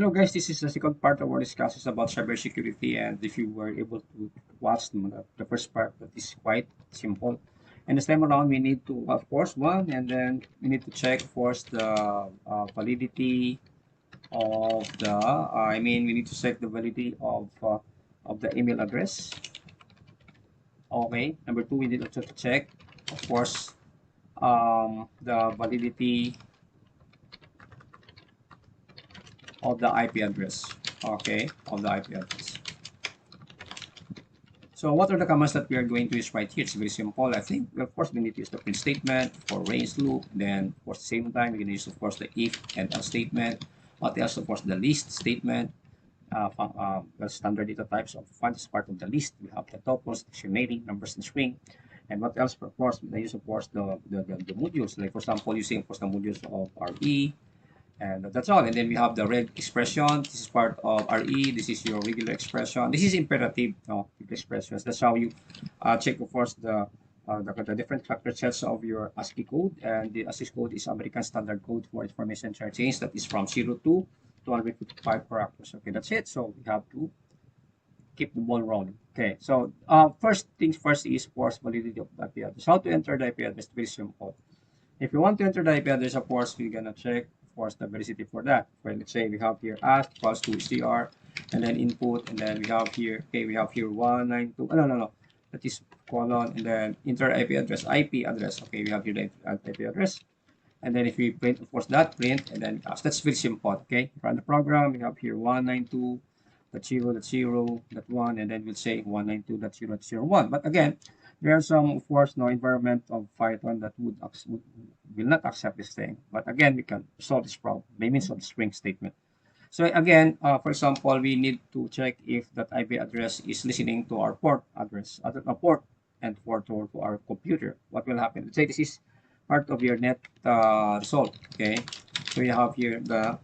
Hello guys, this is the second part of our discussions about cybersecurity, and if you were able to watch the first part, that is quite simple. And this time around, we need to, of course, one, and then we need to check, of course, the validity of the, we need to check the validity of the email address. Okay, number two, we need also to check, of course, the validity of the IP address. Okay, of the IP address. So what are the commands that we are going to use right here? It's very simple. I think, of course, we need to use the print statement for range loop. Then, of course, the same time, we're going to use, of course, the if and else statement. What else? Of course, the list statement. The standard data types of font is part of the list. We have the tuples, dictionary, numbers, and string. And what else? Of course, we use, of course, the modules. Like, for example, using, of course, the modules of RE. And that's all. And then we have the red expression. This is part of RE. This is your regular expression. This is imperative expressions. That's how you check, of course, the different character sets of your ASCII code. And the ASCII code is American Standard Code for Information Chart Change. That is from 0 to 255 characters. Okay, that's it. So we have to keep the ball rolling. Okay, so first things first is, of course, validity of the IP address. How to enter the IP address? Very simple. If you want to enter the IP address, of course, we're gonna check, of course, the veracity for that. Well, let's say we have here ask equals to str, and then input, and then we have here, okay, we have here 192. Oh, no. That is colon, and then enter IP address, IP address. Okay, we have here the IP address. And then if we print, of course, that print, and then ask. That's very simple. Okay, run the program. We have here 192.0.0.1, and then we'll say 192.0.0.1. But again, there are some, of course, no environment of Python that will not accept this thing. But again, we can solve this problem by means of the string statement. So again, for example, we need to check if that IP address is listening to our port address, port and port to our computer. What will happen? Let's say this is part of your net result. Okay, so you have here the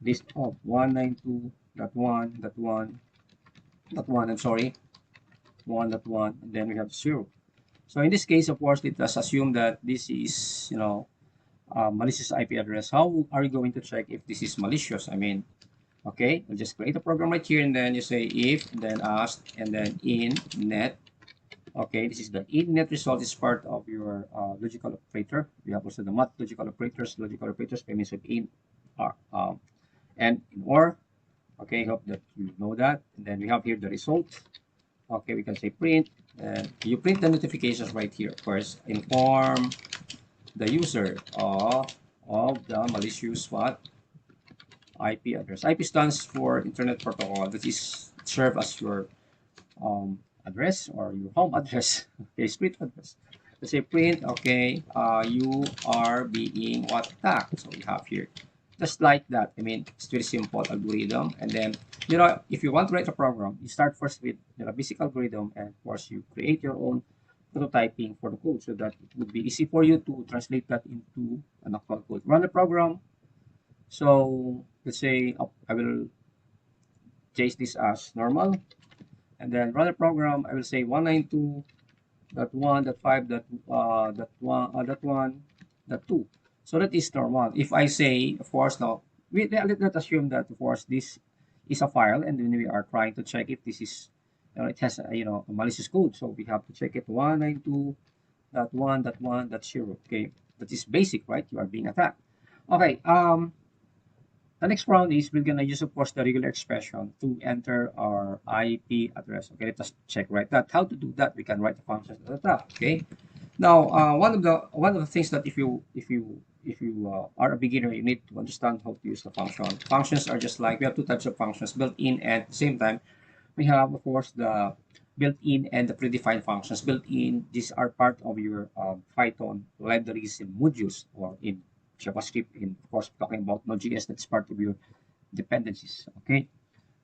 list of 192.1.1.1. I'm sorry, 1.1, and then we have 0. So in this case, of course, let us assume that this is, malicious IP address. How are you going to check if this is malicious? Okay, we'll just create a program right here, and then you say if, and then ask, and then in net. Okay, this is the in net result is part of your logical operator. We have also the math logical operators by means of in and in or. Okay, hope that you know that. And then we have here the result. Okay, we can say print, and you print the notifications right here. Of course, inform the user of the malicious what IP address. IP stands for Internet Protocol. That is serve as your address or your home address. Okay, street address. Let's say print. Okay, you are being what attacked. So we have here just like that. It's very simple algorithm. And then, if you want to write a program, you start first with the basic algorithm, and of course, you create your own prototyping for the code so that it would be easy for you to translate that into an actual code. Run the program. So let's say I will change this as normal, and then run the program. I will say 192.1.5.1.1.2. So that is normal. If I say, of course, now, let's assume that, of course, this is a file, and then we are trying to check if this is, it has, a malicious code. So we have to check it 192.1.1.0. Okay, that is basic, right? You are being attacked. Okay, the next round is we're gonna use, of course, the regular expression to enter our IP address. Okay, let us check right that. How to do that? We can write the functions at the top. Okay. Now, one of the things that if you are a beginner, you need to understand how to use the function. Functions are just like we have two types of functions, built-in, and at the same time we have, of course, the built-in and the predefined functions. Built-in, these are part of your Python libraries and modules, or in JavaScript, in, of course, talking about Node.js, that's part of your dependencies. Okay.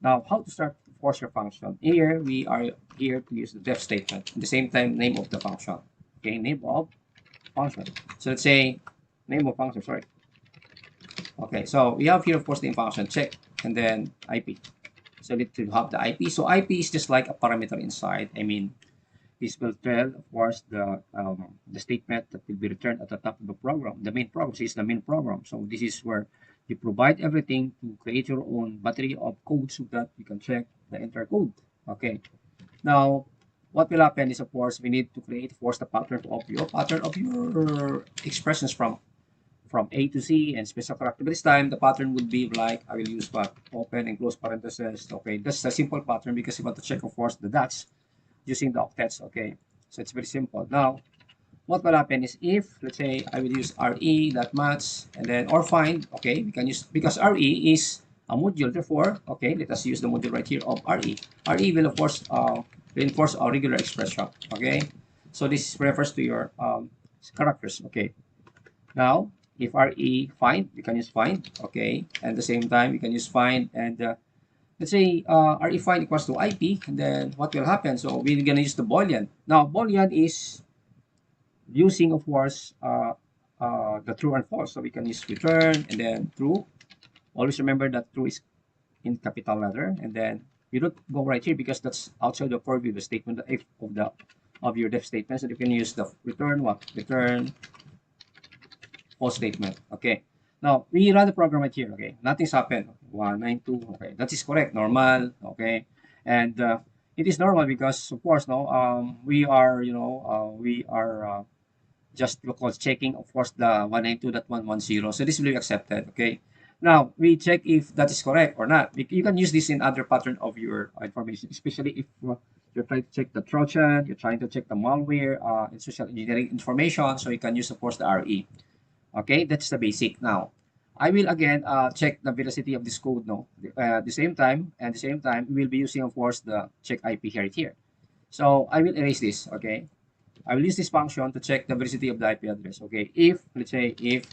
Now, how to start, of course, your function. Here, we are here to use the def statement. At the same time, name of the function. Okay, name of function. So let's say name of function, sorry. Okay, so we have here, of course, the function check, and then IP. So need to have the IP. So IP is just like a parameter inside. This will tell, of course, the statement that will be returned at the top of the program. The main program is the main program. So this is where you provide everything to create your own battery of code so that you can check the entire code. Okay. Now, what will happen is, of course, we need to create, of course, the pattern of your expressions from A to Z and special character. But this time, the pattern would be like, I will use what? Open and close parentheses. Okay, that's a simple pattern because you want to check, of course, the dots using the octets. Okay, so it's very simple. Now, what will happen is if, let's say, I will use re.match and then, or find, okay, we can use, because re is a module, therefore, okay, let us use the module right here of re. Re will, of course, reinforce our regular expression, okay? So this refers to your characters, okay? Now, if re find, you can use find, okay? And at the same time, you can use find and let's say re find equals to IP, and then what will happen? So we're gonna use the Boolean. Now, Boolean is using, of course, the true and false. So we can use return and then true. Always remember that true is in capital letter, and then you don't go right here because that's outside the purview of the statement if of your def statement. So you can use the return what? Return false statement. Okay. Now we run the program right here. Okay. Nothing's happened. 192. Okay. That is correct. Normal. Okay. And it is normal because of course no we are we are just because checking, of course, the 192.110. So this will be accepted. Okay. Now we check if that is correct or not. You can use this in other pattern of your information, especially if you're trying to check the Trojan, you're trying to check the malware, and social engineering information. So you can use, of course, the RE. Okay, that's the basic. Now, I will again check the veracity of this code. No, at the same time, we will be using, of course, the check IP here. So I will erase this. Okay. I will use this function to check the veracity of the IP address. Okay, if, let's say, if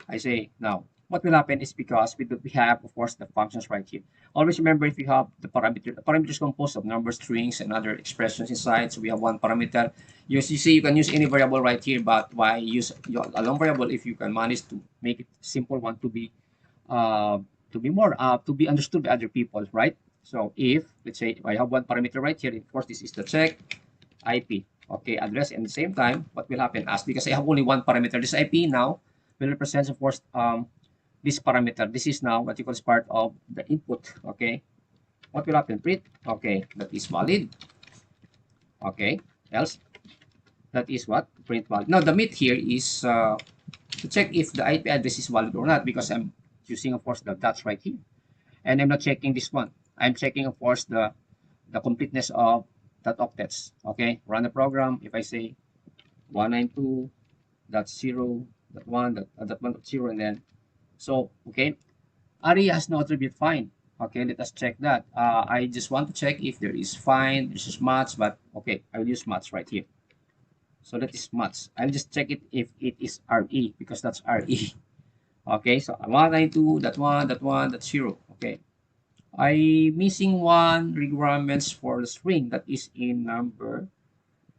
I say now, what will happen is because we have, of course, the functions right here. Always remember if you have the parameter is composed of numbers, strings, and other expressions inside. So we have one parameter. You see, you can use any variable right here, but why use a long variable if you can manage to make it simple one to be understood by other people, right? So if, let's say, I have one parameter right here, of course, this is the check IP. Okay, address, and at the same time, what will happen as because I have only one parameter, this IP now will represent, of course, this parameter. This is now what you call as part of the input. Okay, what will happen? Print. Okay, that is valid. Okay, else that is what? Print valid. Now the meat here is to check if the IP address is valid or not because I'm using, of course, the dots right here, and I'm not checking this one. I'm checking, of course, the completeness of that octets. Okay, run the program. If I say 192.0.1.1.0 and then so okay, ARIA has no attribute find. Okay, let us check that. I just want to check if there is find, this is match, but okay, I will use match right here. So that is match. I'll just check it if it is RE because that's RE. Okay, so 192.1.1.0. Okay, I missing one requirements for the string that is in number.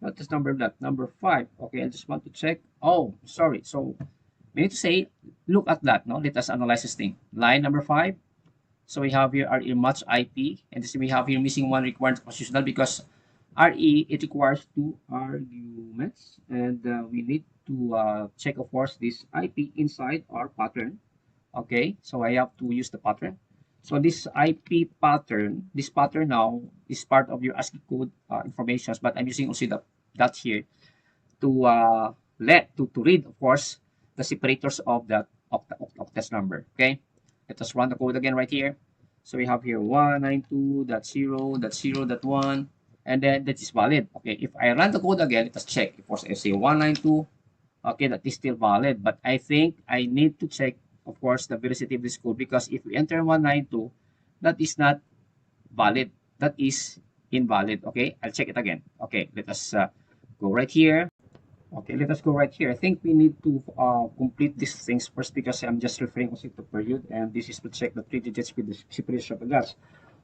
Not this number, that number 5. Okay, I just want to check. Oh, sorry. So we need to say, look at that. No, let us analyze this thing. Line number 5. So we have here RE match IP, and this we have here missing one required positional because RE it requires 2 arguments, and we need to check, of course, this IP inside our pattern. Okay, so I have to use the pattern. So this IP pattern, this pattern now is part of your ASCII code information, but I'm using also that here to to read, of course, the separators of that octet number. Okay, let us run the code again right here. So we have here 192.0.0.1, and then that is valid. Okay, if I run the code again, let us check. Of course, I say 192. Okay, that is still valid, but I think I need to check, of course, the veracity of this code because if we enter 192, that is not valid. That is invalid. Okay, I'll check it again. Okay, let us go right here. Okay, let us go right here. I think we need to complete these things first because I'm just referring also to period, and this is to check the 3 digits with the separation of the dots.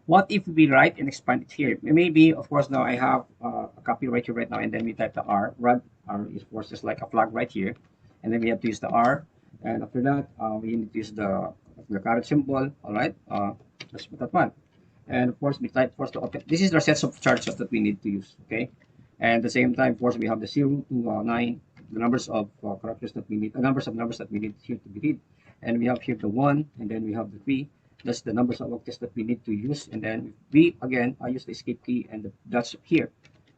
What if we write and expand it here? Maybe, of course, now I have a copy right here right now, and then we type the R. R is, of course, just like a flag right here, and then we have to use the R. And after that, we need to use the caret symbol. All right, let's put that one. And of course, we type first the object. This is the sets of charges that we need to use. Okay, and at the same time, of course, we have the 0 to 9, the numbers of characters that we need, the numbers of numbers that we need here to be read. and we have here the 1, and then we have the 3. That's the numbers of octets that we need to use, and then we again I use the escape key and that's here.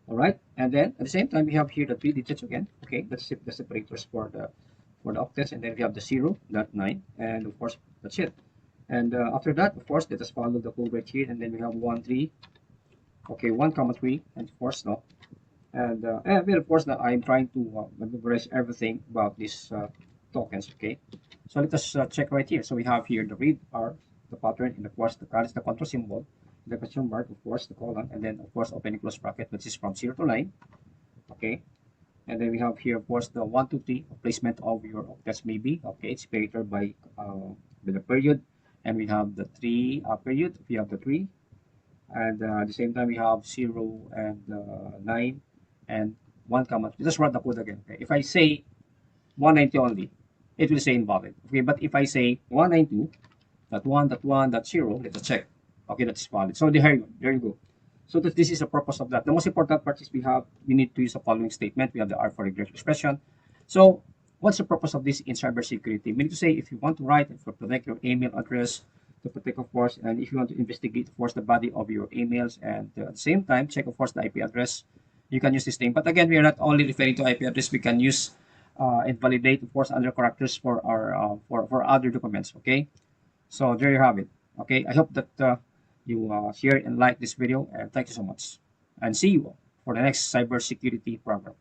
All right, and then at the same time we have here the 3 digits again. Okay, that's the separators for the octets, and then we have the 0, that 9, and of course that's it. And after that, of course, let us follow the code right here, and then we have 1 3. Okay, 1 comma 3, and of course no. And well, of course now I'm trying to memorize everything about these tokens. Okay, so let us check right here. So we have here the read r, the pattern, and of course the car is the control symbol, the question mark, of course the colon, and then of course open and close bracket, which is from 0 to 9. Okay, and then we have here of course the 1 2 3 placement of your octets maybe. Okay, it's separated by with the period, and we have the 3 period. We have the 3, and at the same time we have 0 and 9 and 1 comma. Just write the code again. Okay? If I say 190 only, it will say invalid. Okay, but if I say 192.1.1.0, let us check. Okay, that's valid. So there you go. So this is the purpose of that. The most important part is we need to use the following statement. We have the R for regress expression. So what's the purpose of this in cybersecurity? Meaning to say, if you want to write and protect your email address, to protect, of course, and if you want to investigate, of course, the body of your emails, and at the same time check, of course, the IP address, you can use this name. But again, we are not only referring to IP address. We can use and validate, of course, other characters for our for other documents. Okay, so there you have it. Okay, I hope that you share and like this video, and thank you so much, and see you for the next cybersecurity program.